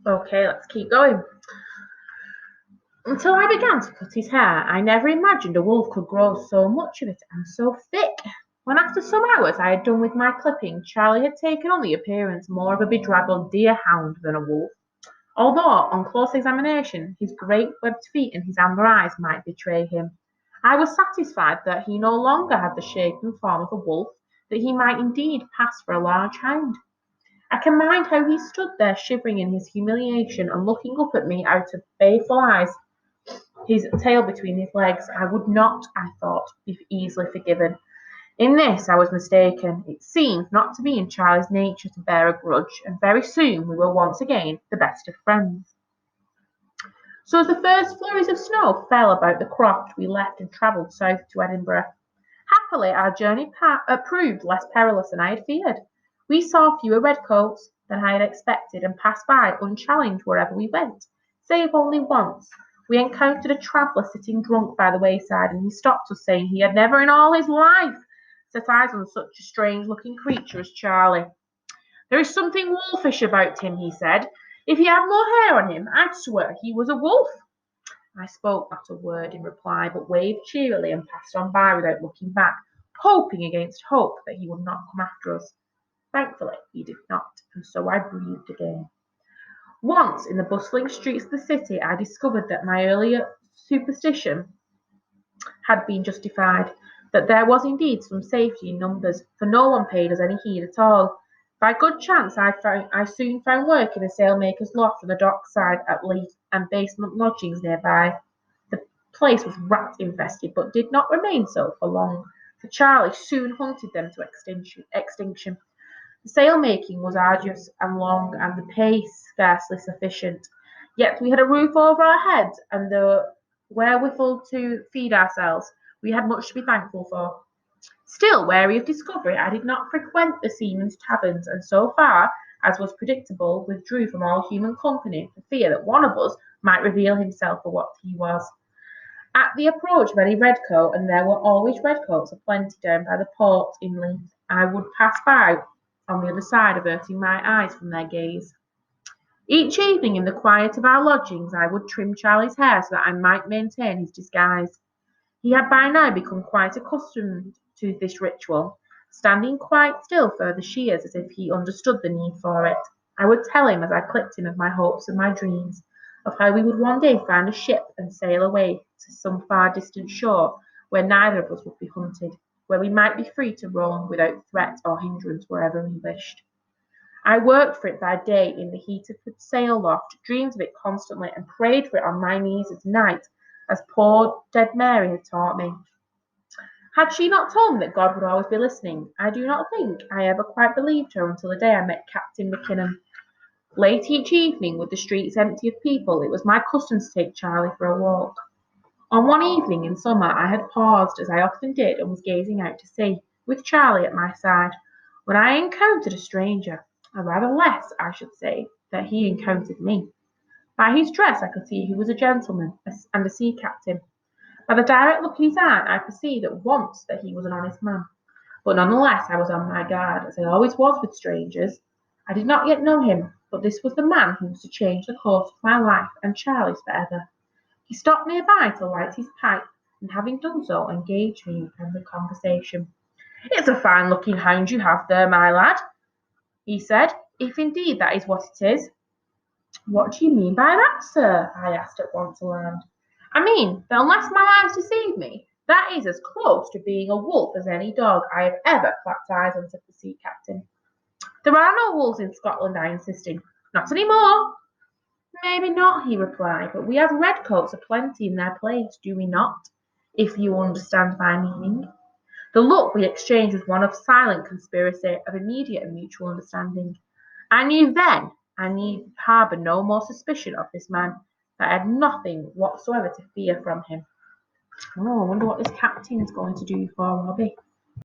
Okay, let's keep going. Until I began to cut his hair, I never imagined a wolf could grow so much of it and so thick. When after some hours I had done with my clipping, Charlie had taken on the appearance more of a bedraggled deer hound than a wolf, although on close examination his great webbed feet and his amber eyes might betray him. I was satisfied that he no longer had the shape and form of a wolf, that he might indeed pass for a large hound. I can mind how he stood there shivering in his humiliation and looking up at me out of baleful eyes, his tail between his legs. I would not, I thought, be easily forgiven. In this I was mistaken. It seemed not to be in Charlie's nature to bear a grudge, and very soon we were once again the best of friends. So as the first flurries of snow fell about the croft, we left and travelled south to Edinburgh. Happily our journey proved less perilous than I had feared. We saw fewer redcoats than I had expected, and passed by unchallenged wherever we went, save only once. We encountered a traveller sitting drunk by the wayside, and he stopped us, saying he had never in all his life set eyes on such a strange-looking creature as Charlie. "There is something wolfish about him," he said. "If he had more hair on him, I'd swear he was a wolf." I spoke not a word in reply, but waved cheerily and passed on by without looking back, hoping against hope that he would not come after us. Thankfully he did not, and so I breathed again. Once in the bustling streets of the city I discovered that my earlier superstition had been justified, that there was indeed some safety in numbers, for no one paid us any heed at all. By good chance I soon found work in a sailmaker's loft on the dock side at Leith, and basement lodgings nearby. The place was rat infested, but did not remain so for long, for Charlie soon hunted them to extinction. The sail-making was arduous and long, and the pay scarcely sufficient. Yet we had a roof over our heads, and the wherewithal to feed ourselves. We had much to be thankful for. Still wary of discovery, I did not frequent the seamen's taverns, and so far as was predictable, withdrew from all human company, for fear that one of us might reveal himself for what he was. At the approach of any redcoat, and there were always redcoats aplenty down by the port in Leith, I would pass by on the other side, averting my eyes from their gaze. Each evening in the quiet of our lodgings I would trim Charlie's hair so that I might maintain his disguise. He had by now become quite accustomed to this ritual, standing quite still for the shears as if he understood the need for it. I would tell him as I clipped him of my hopes and my dreams, of how we would one day find a ship and sail away to some far distant shore where neither of us would be hunted, where we might be free to roam without threat or hindrance wherever we wished. I worked for it by day in the heat of the sail loft, dreamed of it constantly, and prayed for it on my knees at night, as poor dead Mary had taught me. Had she not told me that God would always be listening, I do not think I ever quite believed her until the day I met Captain Mackinnon. Late each evening, with the streets empty of people, it was my custom to take Charlie for a walk. On one evening in summer I had paused, as I often did, and was gazing out to sea, with Charlie at my side, when I encountered a stranger, or rather less, I should say, that he encountered me. By his dress I could see he was a gentleman and a sea captain. By the direct look in his eye I perceived at once that he was an honest man. But none the less I was on my guard, as I always was with strangers. I did not yet know him, but this was the man who was to change the course of my life and Charlie's for ever. He stopped near by to light his pipe, and having done so, engaged me in friendly conversation. "It's a fine-looking hound you have there, my lad," he said, "if indeed that is what it is." "What do you mean by that, sir?" I asked at once alarmed. "I mean that unless my eyes deceive me, that is as close to being a wolf as any dog I have ever clapped eyes on," said the sea captain. "There are no wolves in Scotland," I insisted. "Not any more." "Maybe not," he replied, "but we have redcoats aplenty in their place, do we not? If you understand my meaning." The look we exchanged was one of silent conspiracy, of immediate and mutual understanding. I knew then I need harbour no more suspicion of this man, that I had nothing whatsoever to fear from him. Oh, I wonder what this captain's going to do for Robbie.